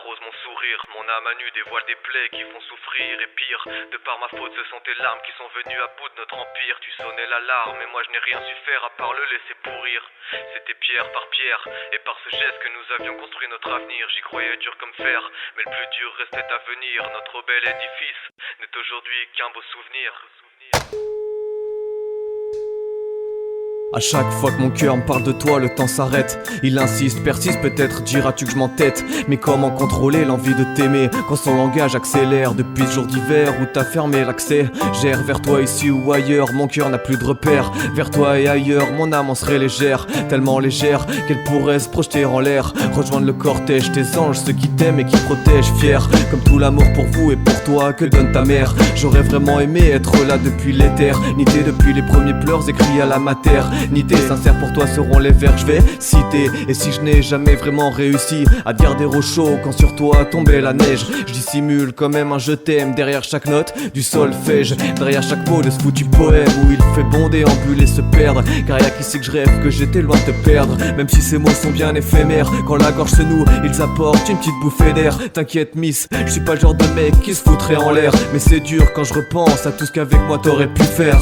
arrose mon sourire. Mon âme à nu dévoile des plaies qui font souffrir. Et pire, de par ma faute, ce sont tes larmes qui sont venues à bout de notre empire. Tu sonnais l'alarme et moi je n'ai rien su faire à part le laisser pourrir. C'était pierre par pierre et par ce geste que nous avions construit notre avenir. J'y croyais dur comme fer, mais le plus dur restait à venir. Notre bel édifice n'est aujourd'hui qu'un beau souvenir. À chaque fois que mon cœur me parle de toi, le temps s'arrête. Il insiste, persiste, peut-être diras-tu que je m'entête. Mais comment contrôler l'envie de t'aimer quand son langage accélère? Depuis ce jour d'hiver où t'as fermé l'accès, j'erre vers toi ici ou ailleurs, mon cœur n'a plus de repères. Vers toi et ailleurs, mon âme en serait légère, tellement légère qu'elle pourrait se projeter en l'air. Rejoindre le cortège, tes anges, ceux qui t'aiment et qui protègent. Fier, comme tout l'amour pour vous et pour toi que donne ta mère. J'aurais vraiment aimé être là depuis l'éternité, depuis les premiers pleurs écrits à la mater. Sincères pour toi seront les vers que je vais citer. Et si je n'ai jamais vraiment réussi à te garder au chaud quand sur toi tombait la neige, je dissimule quand même un je t'aime derrière chaque note du solfège, derrière chaque mot de ce foutu poème où il fait bon déambuler se perdre. Car y'a qu'ici que je rêve que j'étais loin de te perdre. Même si ces mots sont bien éphémères, quand la gorge se noue, ils apportent une petite bouffée d'air. T'inquiète miss, je suis pas le genre de mec qui se foutrait en l'air. Mais c'est dur quand je repense à tout ce qu'avec moi t'aurais pu faire.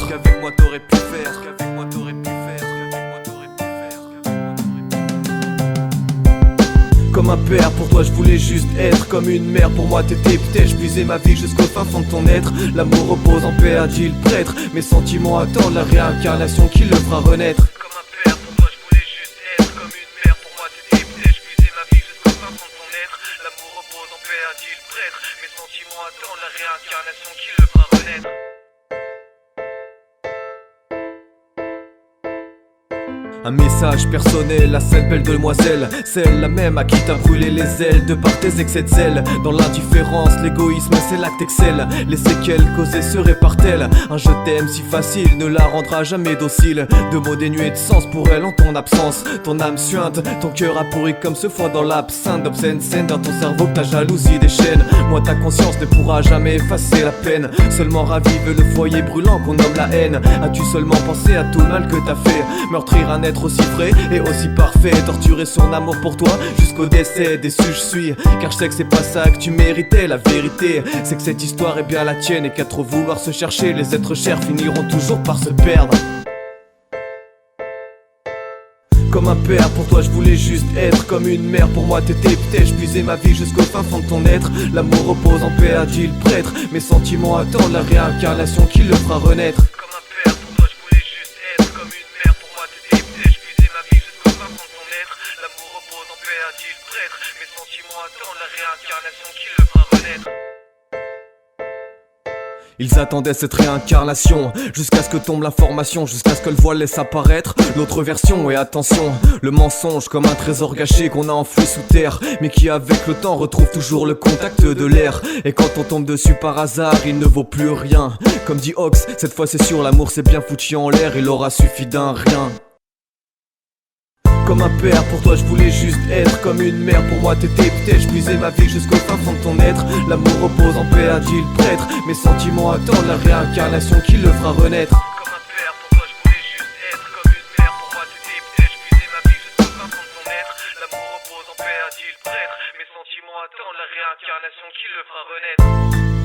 Comme un père, pour toi je voulais juste être. Comme une mère, pour moi t'étais peut-être. Je puisais ma vie jusqu'au fin fond de ton être. L'amour repose en paix, a dit le prêtre. Mes sentiments attendent la réincarnation qui le fera renaître. Comme un père, pour toi je voulais juste être. Comme une mère, pour moi t'étais peut-être. Je puisais ma vie jusqu'au fin fond de ton être. L'amour repose en paix, a dit le prêtre. Mes sentiments attendent la réincarnation qui le fera renaître. Un message personnel à cette belle demoiselle, celle la même à qui t'as brûlé les ailes de par tes excès de zèle. Dans l'indifférence, l'égoïsme c'est l'acte excelle. Les séquelles causées se répartent-elles? Un je t'aime si facile ne la rendra jamais docile. De mots dénués de sens pour elle en ton absence. Ton âme suinte, ton cœur a pourri comme ce foie dans l'absinthe. D'obscènes scènes dans ton cerveau que ta jalousie déchaîne. Moi ta conscience ne pourra jamais effacer la peine. Seulement ravive le foyer brûlant qu'on nomme la haine. As-tu seulement pensé à tout le mal que t'as fait? Meurtrir un être aussi frais et aussi parfait, torturer son amour pour toi jusqu'au décès. Déçu je suis, car je sais que c'est pas ça que tu méritais. La vérité, c'est que cette histoire est bien la tienne. Et qu'à trop vouloir se chercher, les êtres chers finiront toujours par se perdre. Comme un père, pour toi je voulais juste être. Comme une mère, pour moi t'étais peut-être. Je puisais ma vie jusqu'au fin fond de ton être. L'amour repose en paix, a dit le prêtre. Mes sentiments attendent la réincarnation qui le fera renaître. Comme un père, pour toi je voulais juste être. Comme une mère, pour moi t'étais peut-être. Je puisais ma vie jusqu'au fin fond de ton être. L'amour repose en paix, a dit le prêtre. Mes sentiments attendent la réincarnation qui le fera renaître. Ils attendaient cette réincarnation jusqu'à ce que tombe l'information, jusqu'à ce que le voile laisse apparaître l'autre version. Et attention, le mensonge comme un trésor gâché qu'on a enfoui sous terre, mais qui avec le temps retrouve toujours le contact de l'air. Et quand on tombe dessus par hasard, il ne vaut plus rien. Comme dit Ox, cette fois c'est sûr, l'amour c'est bien foutu en l'air. Il aura suffi d'un rien. Comme un père, pour toi je voulais juste être. Comme une mère, pour moi t'étais peut-être. Je puisais ma vie jusqu'au fin fond de ton être. L'amour repose en paix, a dit le prêtre. Mes sentiments attendent la réincarnation qui le fera renaître. Comme un père, pour toi je voulais juste être. Comme une mère, pour moi t'étais peut-être. Je puisais ma vie jusqu'au fin fond de ton être. L'amour repose en paix, a dit le prêtre. Mes sentiments attendent la réincarnation qui le fera renaître.